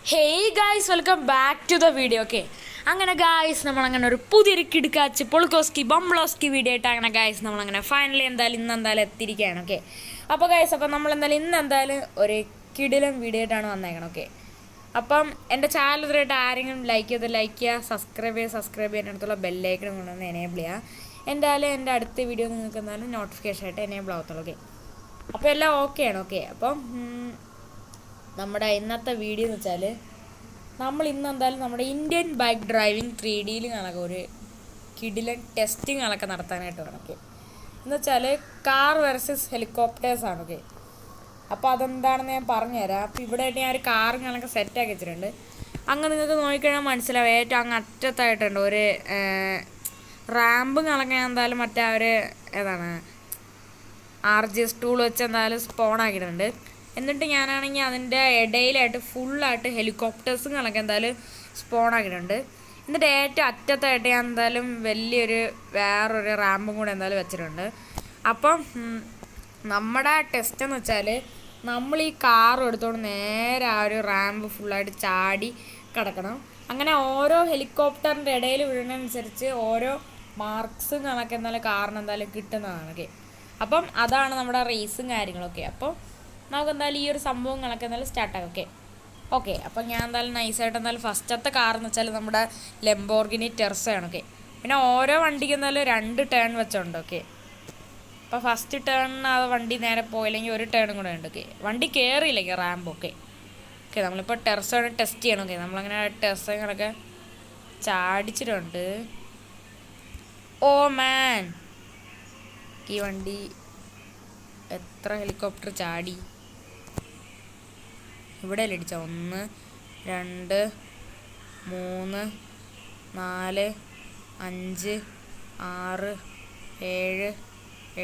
Hey guys, welcome back to the video. Okay, അങ്ങനെ guys നമ്മളങ്ങനെ ഒരു പുതിയൊരു കിടുക്കാച്ച് പൊളിക്കോസ്കി ബംബ്ലോസ്കി വീഡിയോ ആയിട്ട് അങ്ങനെ ഗായ്സ് നമ്മളങ്ങനെ ഫൈനലി ഇന്നെന്തായാലും എത്തിയിരിക്കുകയാണ്. ഓക്കെ, അപ്പോൾ ഗായ്സ് നമ്മളെന്തായാലും ഒരു കിടിലൻ വീഡിയോ ആയിട്ടാണ് വന്നേക്കണം. ഓക്കെ, അപ്പം എൻ്റെ ചാനൽ ഇതുവരെയായിട്ട് ആരെങ്കിലും ലൈക്ക് ചെയ്യുക, സബ്സ്ക്രൈബ് ചെയ്യാനടുത്തുള്ള ബെല്ലൈക്കൺ കൊണ്ടുവന്ന് എനേബിൾ ചെയ്യുക. എന്തായാലും എൻ്റെ അടുത്ത വീഡിയോ നിങ്ങൾക്ക് എന്തായാലും നോട്ടിഫിക്കേഷൻ ആയിട്ട് എനേബിൾ ആവത്തുള്ളൂ. ഓക്കെ, അപ്പോൾ എല്ലാം ഓക്കെയാണ്. ഓക്കെ, അപ്പം നമ്മുടെ ഇന്നത്തെ വീഡിയോ എന്ന് വെച്ചാൽ നമ്മൾ എന്തായാലും നമ്മുടെ ഇന്ത്യൻ ബൈക്ക് ഡ്രൈവിംഗ് 3Dയിൽ കണക്കെ ഒരു കിടിലൻ ടെസ്റ്റിംഗ് കണക്കെ നടത്താനായിട്ട് വേണം. ഓക്കെ, എന്ന് വെച്ചാൽ കാർ വെർസസ് ഹെലികോപ്റ്റേഴ്സാണ്. ഓക്കെ, അപ്പോൾ അതെന്താണെന്ന് ഞാൻ പറഞ്ഞുതരാം. അപ്പോൾ ഇവിടെ ആയിട്ട് ഞാൻ ഒരു കാർ കണക്കെ സെറ്റാക്കി വെച്ചിട്ടുണ്ട്. അങ്ങ് നിങ്ങൾക്ക് നോക്കിക്കഴിഞ്ഞാൽ മനസ്സിലാവും, ഏറ്റവും അങ്ങ് അറ്റത്തായിട്ടുണ്ട് ഒരു റാമ്പ് കണക്കെ ഞാൻ എന്തായാലും മറ്റേ ഒരു ഏതാണ് RGS ടൂൾ വെച്ച് എന്തായാലും സ്പോൺ ആക്കിയിട്ടുണ്ട്. എന്നിട്ട് ഞാനാണെങ്കിൽ അതിൻ്റെ ഇടയിലായിട്ട് ഫുള്ളായിട്ട് ഹെലികോപ്റ്റേഴ്സും കണക്ക് എന്തായാലും സ്പോൺ ആക്കിയിട്ടുണ്ട്. എന്നിട്ട് ഏറ്റവും അറ്റത്തായിട്ട് ഞാൻ എന്തായാലും വലിയൊരു വേറൊരു റാമ്പും കൂടെ എന്തായാലും വെച്ചിട്ടുണ്ട്. അപ്പം നമ്മുടെ ടെസ്റ്റ് എന്ന് വെച്ചാൽ നമ്മൾ ഈ കാർ എടുത്തോണ്ട് നേരെ ആ ഒരു റാമ്പ് ഫുള്ളായിട്ട് ചാടി കിടക്കണം. അങ്ങനെ ഓരോ ഹെലികോപ്റ്ററിൻ്റെ ഇടയിൽ വീഴുന്നതനുസരിച്ച് ഓരോ മാർക്സും കണക്ക് എന്തായാലും കാറിന് എന്തായാലും കിട്ടുന്നതാണ്. ഓക്കെ, അപ്പം അതാണ് നമ്മുടെ റേസും കാര്യങ്ങളൊക്കെ. അപ്പം നമുക്ക് എന്തായാലും ഈ ഒരു സംഭവം കണക്ക് എന്തായാലും സ്റ്റാർട്ടാക്കാം. ഓക്കെ, അപ്പം ഞാൻ എന്തായാലും നൈസായിട്ട് എന്തായാലും ഫസ്റ്റത്തെ കാർ എന്ന് വെച്ചാൽ നമ്മുടെ ലംബോർഗിനി ടെർസയാണ്. ഓക്കെ, പിന്നെ ഓരോ വണ്ടിക്ക് എന്തായാലും 2 ടേൺ വെച്ചുണ്ട്. ഓക്കെ, അപ്പോൾ ഫസ്റ്റ് ടേണിന് ആ വണ്ടി നേരെ പോയില്ലെങ്കിൽ ഒരു ടേണും കൂടെ ഉണ്ട്. ഓക്കെ, വണ്ടി കയറിയില്ലെങ്കിൽ റാമ്പ്. ഓക്കെ, നമ്മളിപ്പോൾ ടെർസാണ് ടെസ്റ്റ് ചെയ്യണം. ഓക്കെ, നമ്മളങ്ങനെ ടെർസങ്ങളൊക്കെ ചാടിച്ചിട്ടുണ്ട്. ഓ മാൻ, ഈ വണ്ടി എത്ര ഹെലികോപ്റ്റർ ചാടി ഇവിടെ അടിച്ച 1 2 3 4 5 6 7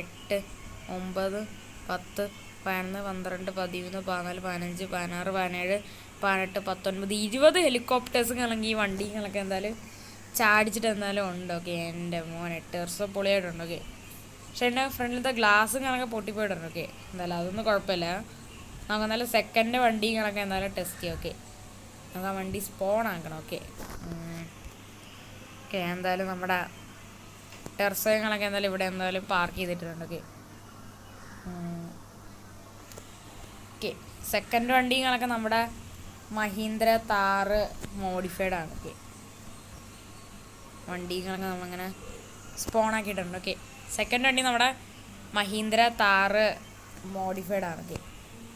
8 9 10 11 12 13 14 15 16 17 18 19 20 ഹെലികോപ്റ്റേഴ്സും കണക്കി ഈ വണ്ടികളൊക്കെ എന്തായാലും ചാടിച്ചിട്ട് എന്തായാലും ഉണ്ട്. ഓക്കെ, എൻ്റെ മോനെ ടെർസോ പൊളിയായിട്ടുണ്ട്. ഓക്കെ, പക്ഷേ എൻ്റെ ഫ്രണ്ടിലത്തെ ഗ്ലാസ്സും കണക്കെ പൊട്ടിപ്പോയിട്ടുണ്ട്. ഓക്കെ, എന്തായാലും അതൊന്നും കുഴപ്പമില്ല. നമുക്ക് എന്തായാലും സെക്കൻഡ് വണ്ടി കണക്കെ എന്തായാലും ടെസ്റ്റ് ചെയ്യാം. ഓക്കെ, നമുക്ക് ആ വണ്ടി സ്പോൺ ആക്കണം. ഓക്കെ, എന്തായാലും നമ്മുടെ ടെർസങ്ങളൊക്കെ എന്തായാലും ഇവിടെ എന്തായാലും പാർക്ക് ചെയ്തിട്ടുണ്ട്. ഓക്കെ, സെക്കൻഡ് വണ്ടികളൊക്കെ നമ്മുടെ മഹീന്ദ്ര താർ മോഡിഫൈഡ് ആണ്. ഓക്കെ, വണ്ടികളൊക്കെ നമ്മളിങ്ങനെ സ്പോൺ ആക്കിയിട്ടുണ്ട്. ഓക്കെ, സെക്കൻഡ് വണ്ടി നമ്മുടെ മഹീന്ദ്ര താർ മോഡിഫൈഡ് ആണ്. ഓക്കെ,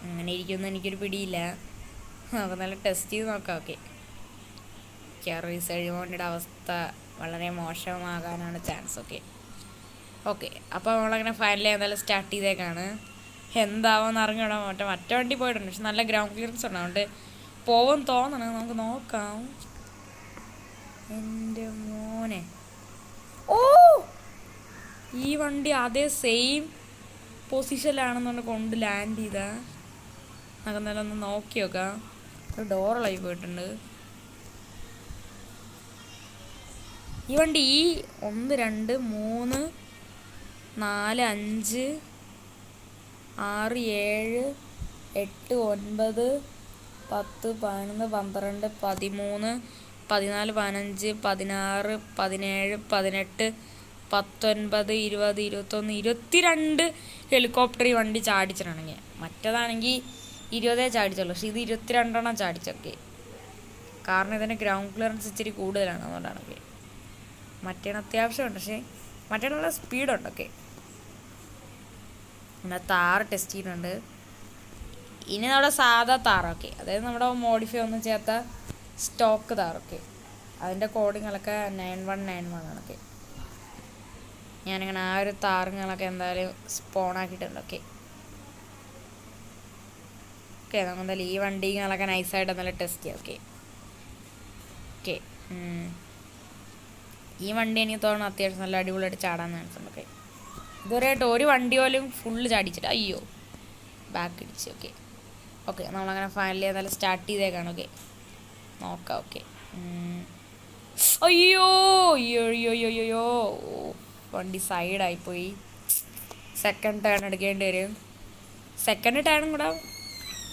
അങ്ങനെ ഇരിക്കുമെന്ന് എനിക്കൊരു പിടിയില്ല. നമുക്ക് നല്ല ടെസ്റ്റ് ചെയ്ത് നോക്കാം. ഓക്കെ, റീസേർച്ച് വണ്ടിയുടെ അവസ്ഥ വളരെ മോശമാകാനാണ് ചാൻസ്. ഓക്കെ, അപ്പോൾ നമ്മളങ്ങനെ ഫൈനലി എന്തായാലും സ്റ്റാർട്ട് ചെയ്തേക്കാണ്. എന്താവുമെന്ന് അറിഞ്ഞോടാ. മറ്റേ വണ്ടി പോയിട്ടുണ്ട്, പക്ഷെ നല്ല ഗ്രൗണ്ട് ക്ലിയറൻസ് ഉണ്ട്, അതുകൊണ്ട് പോവും തോന്നണം. നമുക്ക് നോക്കാം. എൻ്റെ മോനെ, ഓ ഈ വണ്ടി അതേ സെയിം പൊസിഷനിലാണെന്നുകൊണ്ട് കൊണ്ട് ലാൻഡ് ചെയ്താ. നമുക്ക് എന്തായാലും ഒന്ന് നോക്കി നോക്കാം. ഒരു ഡോറിളായി പോയിട്ടുണ്ട്. ഈ വണ്ടി 1 2 3 4 5 6 7 8 9 10 11 12 13 14 15 16 17 18 19 20 21 22 ഹെലികോപ്റ്റർ ഈ വണ്ടി ചാടിച്ചിട്ടാണെങ്കിൽ. മറ്റേതാണെങ്കിൽ 20 ചാടിച്ചുള്ളൂ, പക്ഷേ ഇത് 22 ചാടിച്ചൊക്കെ. കാരണം ഇതിൻ്റെ ഗ്രൗണ്ട് ക്ലിയറൻസ് ഇച്ചിരി കൂടുതലാണ്, അതുകൊണ്ടാണ്. മറ്റേ അത്യാവശ്യമുണ്ട്, പക്ഷേ മറ്റേ നല്ല സ്പീഡുണ്ട്. പിന്നെ താർ ടെസ്റ്റ് ചെയ്യുന്നുണ്ട്. ഇനി നമ്മുടെ സാധാ താറൊക്കെ, അതായത് നമ്മുടെ മോഡിഫൈ ഒന്നും ചെയ്യാത്ത സ്റ്റോക്ക് താറൊക്കെ, അതിൻ്റെ കോഡിങ്ങളൊക്കെ 9191 ആണ്. ഞാനിങ്ങനെ ആ ഒരു താറുകളൊക്കെ എന്തായാലും സ്പോൺ ആക്കിയിട്ടുണ്ട്. ഓക്കെ, നമുക്ക് എന്തായാലും ഈ വണ്ടികളൊക്കെ നൈസായിട്ട് എന്തായാലും ടെസ്റ്റ് ചെയ്യാം. ഓക്കെ, ഈ വണ്ടി എനിക്ക് തോന്നുന്നു അത്യാവശ്യം നല്ല അടിപൊളിയായിട്ട് ചാടാൻ ചാൻസുണ്ട്. ഇതുവരെയായിട്ട് ഒരു വണ്ടി പോലും ഫുള്ള് ചാടിച്ചിട്ട് അയ്യോ ബാക്ക് ഇടിച്ച്. ഓക്കെ, നമ്മളങ്ങനെ ഫൈനലി എന്തായാലും സ്റ്റാർട്ട് ചെയ്തേക്കാണ്. നോക്കാം. അയ്യോ അയ്യോ അയ്യോ അയ്യോ അയ്യോ, വണ്ടി സൈഡായിപ്പോയി. സെക്കൻഡ് ടേൺ എടുക്കേണ്ടി വരും. സെക്കൻഡ് ടേണും കൂടെ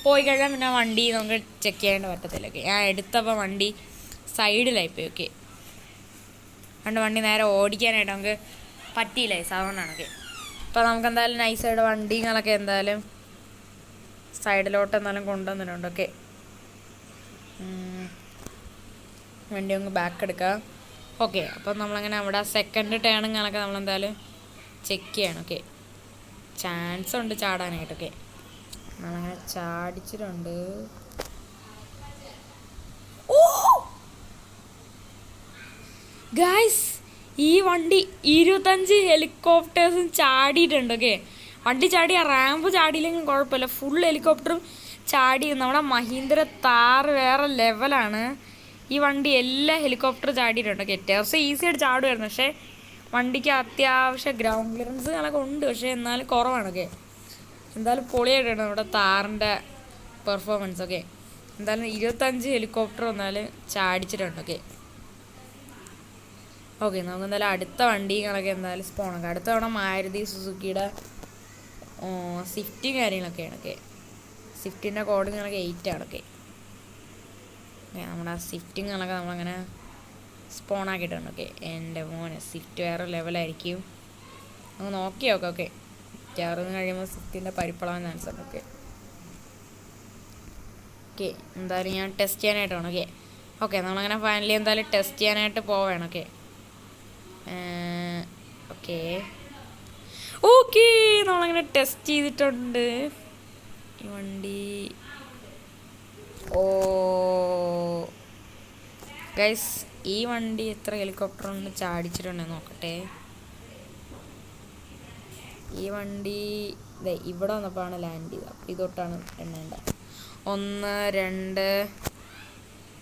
പോയി കഴിഞ്ഞാൽ പിന്നെ വണ്ടി നമുക്ക് ചെക്ക് ചെയ്യേണ്ട പറ്റത്തില്ല. ഓക്കെ, ഞാൻ എടുത്തപ്പോൾ വണ്ടി സൈഡിലായിപ്പോയി. ഓക്കെ, അതുകൊണ്ട് വണ്ടി നേരെ ഓടിക്കാനായിട്ട് നമുക്ക് പറ്റിയില്ല അതുകൊണ്ടാണ്. ഓക്കെ, അപ്പോൾ നമുക്ക് എന്തായാലും നൈസായിട്ട് വണ്ടികളൊക്കെ എന്തായാലും സൈഡിലോട്ട് എന്തായാലും കൊണ്ടുവന്നിട്ടുണ്ട്. ഓക്കെ, വണ്ടി നമുക്ക് ബാക്ക് എടുക്കാം. ഓക്കെ, അപ്പം നമ്മളങ്ങനെ അവിടെ സെക്കൻഡ് ടേണുകളൊക്കെ നമ്മളെന്തായാലും ചെക്ക് ചെയ്യണം. ഓക്കെ, ചാൻസ് ഉണ്ട് ചാടാനായിട്ടൊക്കെ. നമ്മളങ്ങനെ ചാടിച്ചിട്ടുണ്ട്. ഓ ഗൈസ്, ഈ വണ്ടി 25 ഹെലികോപ്റ്റേഴ്സും ചാടിയിട്ടുണ്ട്. ഓക്കെ, വണ്ടി ചാടി, ആ റാമ്പ് ചാടിയില്ലെങ്കിൽ കുഴപ്പമില്ല, ഫുൾ ഹെലികോപ്റ്ററും ചാടി. നമ്മുടെ മഹീന്ദ്ര താർ വേറെ ലെവലാണ്. ഈ വണ്ടി എല്ലാ ഹെലികോപ്റ്റർ ചാടിയിട്ടുണ്ട്. ഓക്കെ, അത്യാവശ്യം ഈസി ആയിട്ട് ചാടുമായിരുന്നു, പക്ഷേ വണ്ടിക്ക് അത്യാവശ്യം ഗ്രൗണ്ട് ക്ലിയറൻസ് കണക്ക് ഉണ്ട്, പക്ഷേ എന്നാലും കുറവാണ്. ഓക്കെ, എന്തായാലും പൊളിയായിട്ടാണ് നമ്മുടെ താറിൻ്റെ പെർഫോമൻസ്. ഓക്കെ, എന്തായാലും 25 ഹെലികോപ്റ്റർ എന്നാലും ചാടിച്ചിട്ടുണ്ട്. ഓക്കെ ഓക്കെ നമുക്ക് എന്തായാലും അടുത്ത വണ്ടികളൊക്കെ എന്തായാലും സ്പോണൊക്കെ. അടുത്ത തവണ മാരുതി സുസുക്കിയുടെ സ്വിഫ്റ്റും കാര്യങ്ങളൊക്കെയാണ്. ഓക്കെ, സ്വിഫ്റ്റിൻ്റെ കോഡിങ്ങളൊക്കെ 8 ആണ്. ഓക്കെ, നമ്മുടെ ആ സ്വിഫ്റ്റിങ്ങളൊക്കെ നമ്മളങ്ങനെ സ്പോണാക്കിയിട്ടുണ്ട്. ഓക്കെ, എൻ്റെ മോനെ സ്വിഫ്റ്റ് വേറെ ലെവലായിരിക്കും, നമുക്ക് നോക്കി നോക്കാം. ഓക്കെ, മിക്കവാറും കഴിയുമ്പോൾ സ്വിഫ്റ്റിൻ്റെ പരിപ്പളാൻ ചാൻസ് ഉണ്ട്. ഓക്കെ ഓക്കെ എന്തായാലും ഞാൻ ടെസ്റ്റ് ചെയ്യാനായിട്ടാണ്. ഓക്കെ ഓക്കെ നമ്മളങ്ങനെ ഫൈനലി എന്തായാലും ടെസ്റ്റ് ചെയ്യാനായിട്ട് പോവുകയാണ്. ഓക്കെ ഓക്കെ ഓക്കെ നമ്മളങ്ങനെ ടെസ്റ്റ് ചെയ്തിട്ടുണ്ട് ഈ വണ്ടി. ഓ ഗൈസ്, ഈ വണ്ടി എത്ര ഹെലികോപ്റ്റർ ഒന്ന് ചാടിച്ചിട്ടുണ്ടെന്ന് നോക്കട്ടെ. ഈ വണ്ടി ഇവിടെ വന്നപ്പോഴാണ് ലാൻഡ് ചെയ്തത്, അപ്പോൾ ഇതൊട്ടാണ് എണ്ണേണ്ടത്. 1 2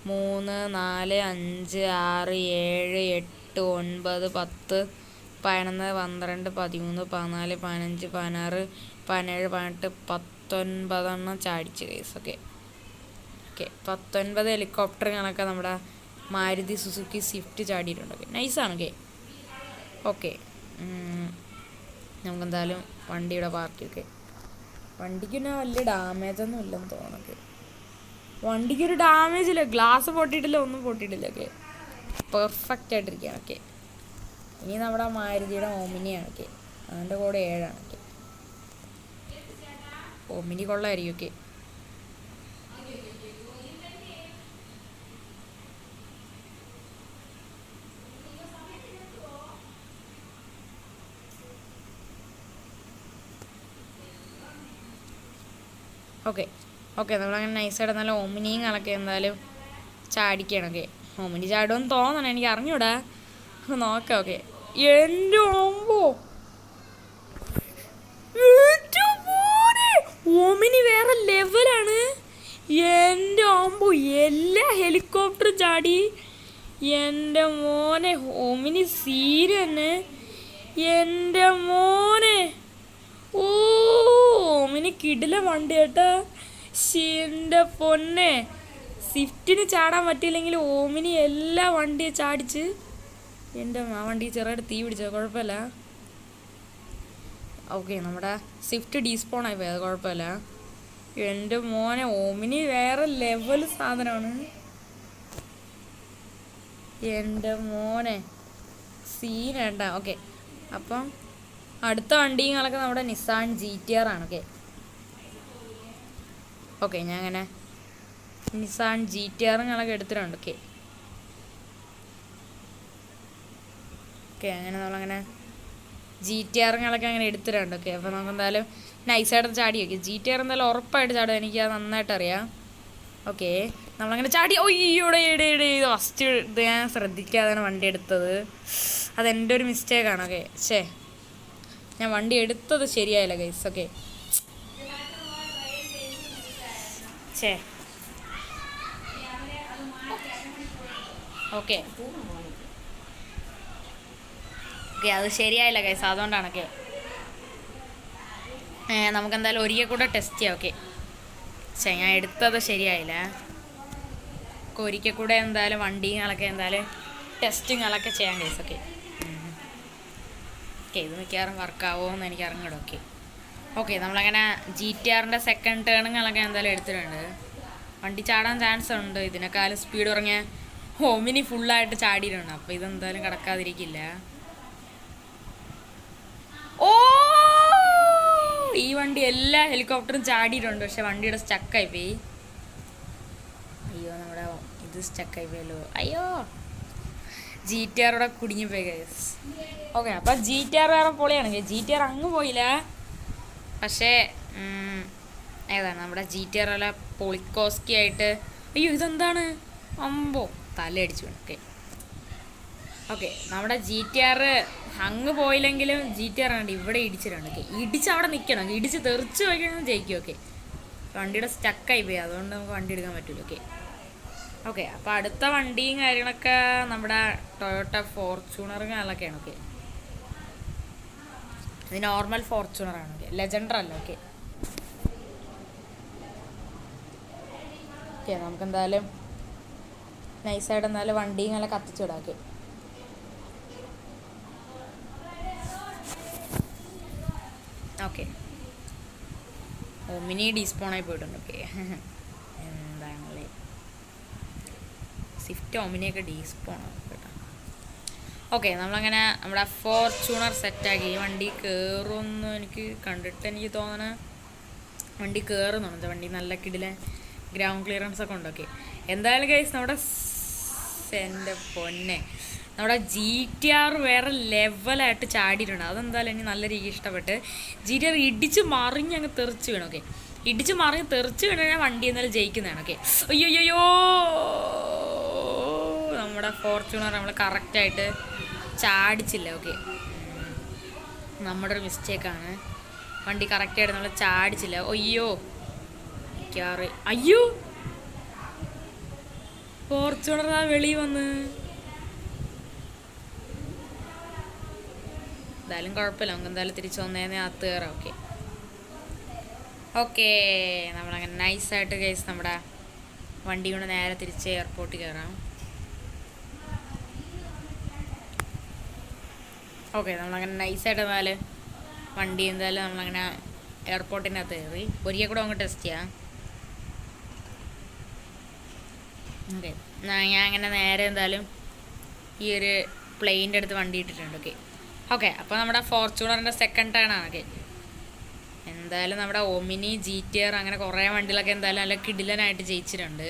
3 4 5 6 7 8 9 10 11 12 13 14 15 16 17 18 19 ചാടിച്ച് കേസ്. ഓക്കെ ഓക്കെ 19 ഹെലികോപ്റ്റർ കണക്കെ നമ്മുടെ മാരുതി സുസുക്കി സ്വിഫ്റ്റ് ചാടിയിട്ടുണ്ട്. ഓക്കെ നൈസാണ്. ഓക്കെ ഓക്കെ നമുക്കെന്തായാലും വണ്ടിയുടെ പാർട്ടി. ഓക്കെ വണ്ടിക്ക് പിന്നെ വലിയ ഡാമേജൊന്നും ഇല്ലെന്ന് തോന്നുന്നു. വണ്ടിക്കൊരു ഡാമേജ് ഇല്ല, ഗ്ലാസ് പൊട്ടിയിട്ടില്ല, ഒന്നും പൊട്ടിയിട്ടില്ല. ഓക്കെ പെർഫെക്റ്റ് ആയിട്ടിരിക്കുകയാണ്. ഓക്കെ ഇനി നമ്മുടെ മാരുതിയുടെ ഓമിനിയാണ്. ഓക്കെ അതിൻ്റെ കൂടെ 7 ആണ്. ഓക്കെ ഓമിനി കൊള്ളായിരിക്കും. ഓക്കെ ഓക്കെ ഓക്കെ നമ്മളങ്ങനെ നൈസായിട്ട് നല്ല ഓമിനിയും കണക്കെ എന്തായാലും ചാടിക്കണം. ഓക്കെ ഓമിനി ചാടുമെന്ന് തോന്നണം, എനിക്ക് അറിഞ്ഞൂടാ, നോക്കാം. ഓക്കെ എൻ്റെ ഓമ്പോ ഓമിനി വേറെ ലെവലാണ്. എൻ്റെ ഓമ്പോ എല്ലാ ഹെലികോപ്റ്ററും ചാടി. എൻ്റെ മോനെ ഓമിനി സീന് തന്നെ. എൻ്റെ മോനെ ഓ ഓമിനി കിടില വണ്ടി കേട്ടാ. എൻ്റെ പൊന്നെ, സ്വിഫ്റ്റിന് ചാടാൻ പറ്റിയില്ലെങ്കിൽ ഓമിനി എല്ലാ വണ്ടിയും ചാടിച്ച്. എൻ്റെ ആ വണ്ടി ചെറുതായിട്ട് തീ പിടിച്ചത് കുഴപ്പമില്ല. ഓക്കെ നമ്മുടെ സ്വിഫ്റ്റ് ഡീസ്പോണായി പോയി, അത് കുഴപ്പമില്ല. എൻ്റെ മോനെ ഓമിനി വേറെ ലെവൽ സാധനമാണ്. എൻ്റെ മോനെ സീനേണ്ട. ഓക്കെ അപ്പം അടുത്ത വണ്ടികളൊക്കെ നമ്മുടെ നിസാൻ GTR ആണ്. ഓക്കെ ഓക്കെ ഞാൻ അങ്ങനെ നിസാൻ GTRങ്ങളൊക്കെ എടുത്തിട്ടുണ്ട്. ഓക്കെ ഓക്കെ അങ്ങനെ നമ്മളങ്ങനെ GTRങ്ങളൊക്കെ അങ്ങനെ എടുത്തിട്ടുണ്ട്. ഓക്കെ അപ്പോൾ നമുക്ക് എന്തായാലും നൈസായിട്ട് ചാടി. ഓക്കെ GTR എന്തായാലും ഉറപ്പായിട്ട് ചാടും, എനിക്ക് അത് നന്നായിട്ട് അറിയാം. ഓക്കെ നമ്മളങ്ങനെ ചാടി. ഒയ്യോടെ ഇത് ഫസ്റ്റ് ഇത് ഞാൻ ശ്രദ്ധിക്കാതെയാണ് വണ്ടി എടുത്തത്, അതെൻ്റെ ഒരു മിസ്റ്റേക്കാണ്. ഓക്കെ ഞാൻ വണ്ടി എടുത്തത് ശരിയായില്ല ഗൈസ്. ഓക്കെ ഓക്കെ ഓക്കെ അത് ശരിയായില്ല ഗൈസ്, അതുകൊണ്ടാണ്. ഓക്കെ നമുക്കെന്തായാലും ഒരിക്കൽ കൂടെ ടെസ്റ്റ് ചെയ്യാം. ഓക്കെ ഞാൻ എടുത്തത് ശരിയായില്ല, ഒരിക്കൽ കൂടെ എന്തായാലും വണ്ടികളൊക്കെ എന്തായാലും ടെസ്റ്റിങ്ങളൊക്കെ ചെയ്യാം ഗൈസ്. ഓക്കെ ഓക്കെ ഇത് മിക്കവാറും വർക്കാവുമോ എന്ന് എനിക്ക് അറിഞ്ഞൂടാ. ഓക്കെ ഓക്കെ, നമ്മളങ്ങനെ GTR-ൻ്റെ സെക്കൻഡ് ടേണുകളൊക്കെ എന്തായാലും എടുത്തിട്ടുണ്ട്. വണ്ടി ചാടാൻ ചാൻസ് ഉണ്ട്. ഇതിനേക്കാളും സ്പീഡ് കുറഞ്ഞ ഹോമിനി ഫുള്ളായിട്ട് ചാടിയിട്ടുണ്ട്. അപ്പോൾ ഇതെന്തായാലും കിടക്കാതിരിക്കില്ല. ഓ, ഈ വണ്ടി എല്ലാ ഹെലികോപ്റ്ററും ചാടിയിട്ടുണ്ട്. പക്ഷെ വണ്ടിയുടെ സ്റ്റക്കായി പോയി. അയ്യോ, നമ്മുടെ ഇത് സ്റ്റക്കായി പോയല്ലോ. അയ്യോ, GTR ഇവിടെ കുടുങ്ങിപ്പോയി ഗൈസ്. ഓക്കെ, അപ്പം GTR വേറെ പൊളിയാണ്. GTR അങ്ങ് പോയില്ല. പക്ഷേ ഏതാണ് നമ്മുടെ GTR അല്ല പൊളിക്കോസ്കി ആയിട്ട്. അയ്യോ, ഇതെന്താണ്? അമ്പോ, തലയടിച്ചു വീണു. ഓക്കെ, നമ്മുടെ GTR അങ്ങ് പോയില്ലെങ്കിലും GTR ആണ് ഇവിടെ ഇടിച്ചിട്ടുണ്ട്. ഇടിച്ച് അവിടെ നിൽക്കണം. ഇടിച്ച് തെറിച്ച് പോയിക്കഴിഞ്ഞാൽ ജയിക്കും. ഓക്കെ, വണ്ടിയുടെ സ്റ്റക്കായി പോയി. അതുകൊണ്ട് നമുക്ക് വണ്ടി എടുക്കാൻ പറ്റില്ല. ഓക്കെ, അപ്പോൾ അടുത്ത വണ്ടിയും കാര്യങ്ങളൊക്കെ നമ്മുടെ ടൊയോട്ട ഫോർച്യൂണറും കാര്യങ്ങളൊക്കെയാണ്. ഓക്കെ, ഇത് നോർമൽ ഫോർച്യൂണറാണ്. ഓക്കെ, ലെജൻഡർ അല്ല. ഓക്കെ, നമുക്കെന്തായാലും നൈസായിട്ട് എന്തായാലും വണ്ടിയും നല്ല കത്തിച്ചിടാം. ഓക്കെ, മിനി ഡീസ്പോണായി പോയിട്ടുണ്ട്. ഓക്കെ, എന്താണല്ലേ സ്വിഫ്റ്റ് ഒമിനിയൊക്കെ ഡീസ്പോണാണ് കേട്ടോ. ഓക്കെ, നമ്മളങ്ങനെ നമ്മുടെ ഫോർച്യൂണർ സെറ്റാക്കി. ഈ വണ്ടി കയറുമെന്ന് എനിക്ക് കണ്ടിട്ട് എനിക്ക് തോന്നണ വണ്ടി കയറുന്നുണ്ട്. വണ്ടി നല്ല കിടിലെ ഗ്രൗണ്ട് ക്ലിയറൻസ് ഒക്കെ ഉണ്ട്. ഓക്കെ, എന്തായാലും ഗൈസ് നമ്മുടെ എൻ്റെ പൊന്നെ നമ്മുടെ GTR വേറെ ലെവലായിട്ട് ചാടിയിട്ടുണ്ട്. അതെന്തായാലും എനിക്ക് നല്ല രീതിക്ക് ഇഷ്ടപ്പെട്ട്. GTR ഇടിച്ച് മറിഞ്ഞ് അങ്ങ് തെറിച്ച് വീണു. ഓക്കെ, ഇടിച്ച് മറിഞ്ഞ് തെറിച്ച് വീണ് കഴിഞ്ഞാൽ വണ്ടി എന്തായാലും ജയിക്കുന്നതാണ്. ഓക്കെ, അയ്യോ, നമ്മുടെ ഫോർച്യൂണർ നമ്മൾ കറക്റ്റായിട്ട് ചാടിച്ചില്ല. ഓക്കെ, നമ്മുടെ ഒരു മിസ്റ്റേക്കാണ്. വണ്ടി കറക്റ്റായിട്ട് നമ്മൾ ചാടിച്ചില്ല. അയ്യോ, ഫോർച്യൂണർ ആ വെളിയിൽ വന്ന്. എന്തായാലും കുഴപ്പമില്ല, നമുക്ക് എന്തായാലും തിരിച്ചു വന്നേനെ അകത്ത് കയറാം. ഓക്കെ, നമ്മളങ്ങനെ നൈസായിട്ട് ഗൈസ് നമ്മുടെ വണ്ടി കൊണ്ട് നേരെ തിരിച്ച് എയർപോർട്ടിൽ കയറാം. ഓക്കെ, നമ്മളങ്ങനെ നൈസായിട്ട് എന്നാലും വണ്ടി എന്തായാലും നമ്മളങ്ങനെ എയർപോർട്ടിൻ്റെ അകത്ത് കയറി. ഒരിക്കൽ കൂടെ അങ്ങ് ടെസ്റ്റ് ചെയ്യാം. ഓക്കെ, ഞാൻ അങ്ങനെ നേരെ എന്തായാലും ഈ ഒരു പ്ലെയിൻ്റെ അടുത്ത് വണ്ടി ഇട്ടിട്ടുണ്ട്. ഓക്കെ, അപ്പോൾ നമ്മുടെ ഫോർച്യൂണറിൻ്റെ സെക്കൻഡ് ടേണാണ്. ഓക്കെ, എന്തായാലും നമ്മുടെ ഒമിനി GTR അങ്ങനെ കുറേ വണ്ടികളൊക്കെ എന്തായാലും നല്ല കിടിലനായിട്ട് ജയിച്ചിട്ടുണ്ട്.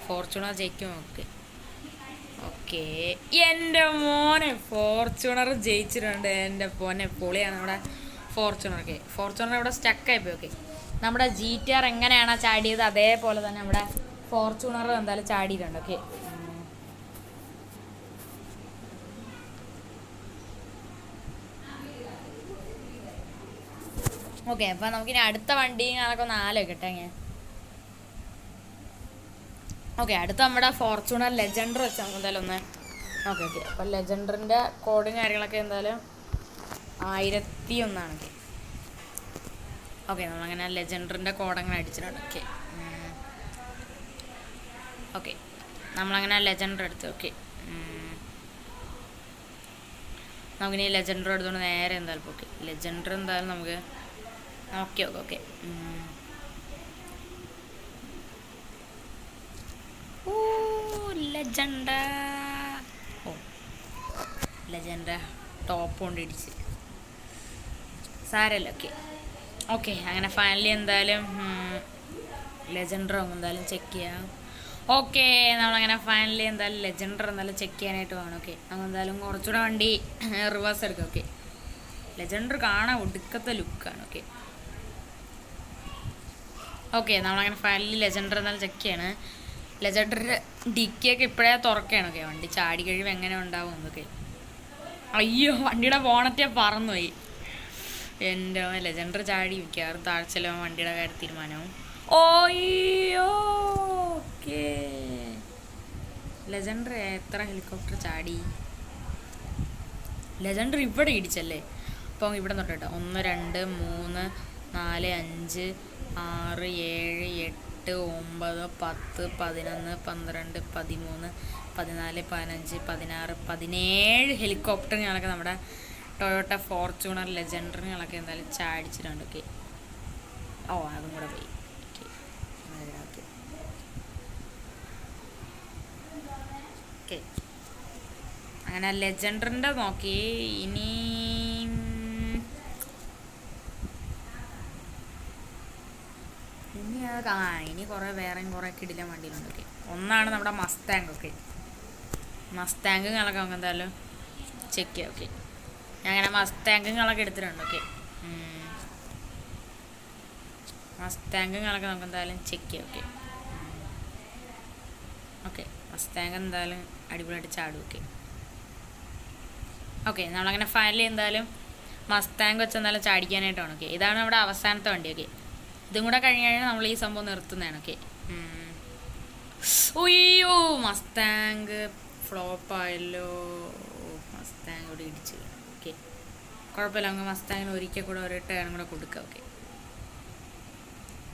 ഫോർച്യൂണർ ജയിക്കും. ഓക്കെ, എൻ്റെ മോനെ ഫോർച്യൂണർ ജയിച്ചിട്ടുണ്ട്. എൻ്റെ മോനെ പൊളിയാണ് നമ്മുടെ ഫോർച്യൂണർ. ഫോർച്യൂണർ ഇവിടെ സ്റ്റക്കായി പോയി. ഓക്കെ, നമ്മുടെ GTR എങ്ങനെയാണോ ചാടിയത് അതേപോലെ തന്നെ നമ്മുടെ ഫോർച്യൂണർ എന്തായാലും ചാടിയിട്ടുണ്ട്. ഓക്കെ, അപ്പം നമുക്കിനി അടുത്ത വണ്ടിയും അതൊക്കെ ഒന്ന് ആലോചിക്കട്ടെ. ഓക്കെ, അടുത്ത നമ്മുടെ ഫോർച്യൂണർ ലെജൻഡർ വെച്ച് നമുക്ക് എന്തായാലും ഒന്ന്. ഓക്കെ, അപ്പം ലെജൻഡറിൻ്റെ കോഡും കാര്യങ്ങളൊക്കെ എന്തായാലും 1001. ഓക്കെ, നമ്മളങ്ങനെ ലെജൻഡറിൻ്റെ കോഡ് അങ്ങനെ അടിച്ചിട്ടുണ്ട്. ഓക്കെ, നമ്മളങ്ങനെ ലെജൻഡർ എടുത്തു. ഓക്കെ, നമുക്കിനി ലെജൻഡർ എടുത്തുകൊണ്ട് നേരെ എന്തായാലും. ഓക്കെ, ലെജൻഡർ എന്തായാലും നമുക്ക് ഓക്കെ. ലെജൻഡ ടോപ്പ് കൊണ്ട് ഇടിച്ച് സാരല്ല. ഓക്കെ, അങ്ങനെ ഫൈനലി എന്തായാലും ലെജൻഡർ എന്തായാലും ചെക്ക് ചെയ്യാം. ഓക്കെ, നമ്മളങ്ങനെ ഫൈനലി എന്തായാലും ലെജൻഡർ എന്തായാലും ചെക്ക് ചെയ്യാനായിട്ട് വേണം. ഓക്കെ, നമ്മൾ എന്തായാലും കുറച്ചുകൂടെ വണ്ടി റിവേഴ്സ് എടുക്കാം. ഓക്കെ, ലെജൻഡർ കാണാൻ ഒടുക്കത്തെ ലുക്കാണ്. ഓക്കെ, നമ്മളങ്ങനെ ഫൈനലി ലെജൻഡർ എന്തായാലും ചെക്ക് ചെയ്യാണ്. ലെജൻഡറിൻ്റെ ഡിക്കിയൊക്കെ ഇപ്പോഴേ തുറക്കുകയാണ്. ഓക്കെ, വണ്ടി ചാടി കഴിയുമ്പോൾ എങ്ങനെ ഉണ്ടാവും എന്നൊക്കെ. അയ്യോ, വണ്ടിയുടെ ബോണറ്റേ പറന്നുപോയി. എൻ്റെ ലെജൻഡർ ചാടി മിക്കവാറും താഴ്ചയിലോ വണ്ടിയുടെ കാര്യം തീരുമാനവും. ഓയ്യോ, ഓക്കെ, ലെജൻഡർ എത്ര ഹെലികോപ്റ്റർ ചാടി. ലെജൻഡർ ഇവിടെ ഇടിച്ചല്ലേ. അപ്പം ഇവിടെ തൊട്ടോ 1 2 3 4 5 6 7 8 9 10 11 12 13 14 15 16 17 ഹെലികോപ്റ്റർ ഞങ്ങളൊക്കെ നമ്മുടെ ടൊയോട്ട ഫോർച്യൂണർ ലെജൻഡറികളൊക്കെ എന്തായാലും ചാടിച്ചിട്ടുണ്ട്. ഓക്കെ, ഓ അതും കൂടെ പോയി. ഓക്കെ ഓക്കെ, അങ്ങനെ ലെജൻഡറിൻ്റെ നോക്കി. ഇനി ഇനി കുറേ വേറെയും കുറേ കിടിലൻ വണ്ടിയിലുണ്ട്. ഓക്കെ, ഒന്നാണ് നമ്മുടെ മസ്താങ്. ഓക്കെ, മസ്താങ്കുകളൊക്കെ നമുക്ക് എന്തായാലും ചെക്ക് ചെയ്യാം. ഓക്കെ, ഞാൻ അങ്ങനെ മസ്താങ്കുകളൊക്കെ എടുത്തിട്ടുണ്ട്. ഓക്കെ, മസ്താങ്കുകളൊക്കെ നമുക്ക് എന്തായാലും ചെക്ക് ചെയ്യാം. ഓക്കെ ഓക്കെ, മസ്താങ് എന്തായാലും അടിപൊളിയായിട്ട് ചാടും. ഓക്കെ ഓക്കെ, നമ്മളങ്ങനെ ഫൈനലി എന്തായാലും മസ്താങ് വെച്ച് എന്തായാലും ചാടിക്കാനായിട്ടാണ്. ഓക്കെ, ഇതാണ് നമ്മുടെ അവസാനത്തെ വണ്ടി. ഓക്കെ, ഇതും കൂടെ കഴിഞ്ഞ് കഴിഞ്ഞാൽ നമ്മൾ ഈ സംഭവം നിർത്തുന്നതാണ്. ഓക്കെ, ഉയ്യോ മസ്താങ് ഫ്ലോപ്പായല്ലോ. മസ്താങ് ഇവിടെ ഇടിച്ച്. ഓക്കെ, കുഴപ്പമില്ല, നമുക്ക് മസ്താങ്ങിന് ഒരിക്കൽ കൂടെ ഒരു ടേൺ കൂടെ കൊടുക്കാം. ഓക്കെ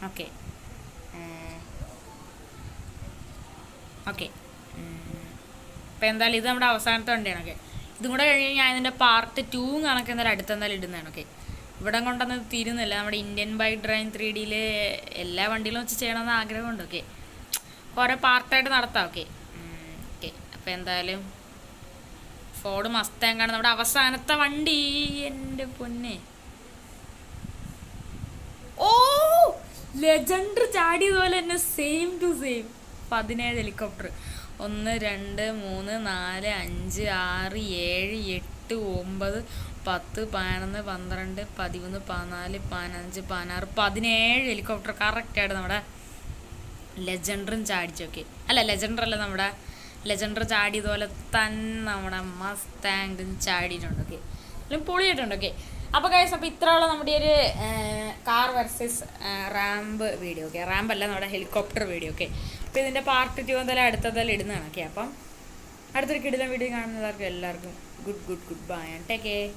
ഓക്കെ ഓക്കെ, അപ്പോൾ എന്തായാലും ഇത് നമ്മുടെ അവസാനത്തെ വണ്ടിയാണ്. ഓക്കെ, ഇതും കൂടെ കഴിഞ്ഞ് ഞാൻ ഇതിൻ്റെ പാർട്ട് 2 കണക്ക് എന്തായാലും അടുത്തെന്തായാലും ഇടുന്നതാണ്. ഓക്കെ, ഇവിടെ കൊണ്ടൊന്നും തീരുന്നില്ല. നമ്മുടെ ഇന്ത്യൻ ബൈക്ക് ഡ്രൈവ് 3Dയിൽ എല്ലാ വണ്ടികളും വെച്ച് ചെയ്യണമെന്ന് ആഗ്രഹമുണ്ട്. ഓക്കെ, ഓരോ പാർട്ടായിട്ട് നടത്താം. ഓക്കെ ഓക്കെ, അപ്പോൾ എന്തായാലും ഫോർഡ് മസ്താങ്ങാണ് നമ്മുടെ അവസാനത്തെ വണ്ടി. എൻ്റെ പൊന്നെ, ഓ ലെജൻഡർ ചാടിയതുപോലെ തന്നെ same to same 17 helicopter. 1 2 3 4 5 6 7 8 9 10 11 12 13 14 15 16 17 helicopter കറക്റ്റായിട്ട് നമ്മുടെ ലെജൻഡറും ചാടിച്ചൊക്കെ. അല്ല ലെജൻഡർ അല്ല, നമ്മുടെ ലെജൻഡർ ചാടിയതുപോലെ തന്നെ നമ്മുടെ മസ്താങ്കും ചാടിയിട്ടുണ്ട്. ഓക്കെ, അല്ലെങ്കിൽ പൊളിയായിട്ടുണ്ട്. ഓക്കെ, അപ്പോൾ ഗൈസ്, അപ്പോൾ ഇത്രയുള്ള നമ്മുടെ ഒരു car versus ramp video. Okay, റാമ്പല്ല, നമ്മുടെ ഹെലികോപ്റ്റർ വീഡിയോ. ഓക്കെ, അപ്പോൾ ഇതിൻ്റെ പാർട്ട് 2 എന്തായാലും അടുത്തതെല്ലാം ഇടുന്നതാണ്. ഓക്കെ, അപ്പം അടുത്തൊരു കിടിലൻ വീഡിയോ കാണുന്നവർക്ക് എല്ലാവർക്കും good bye and take care.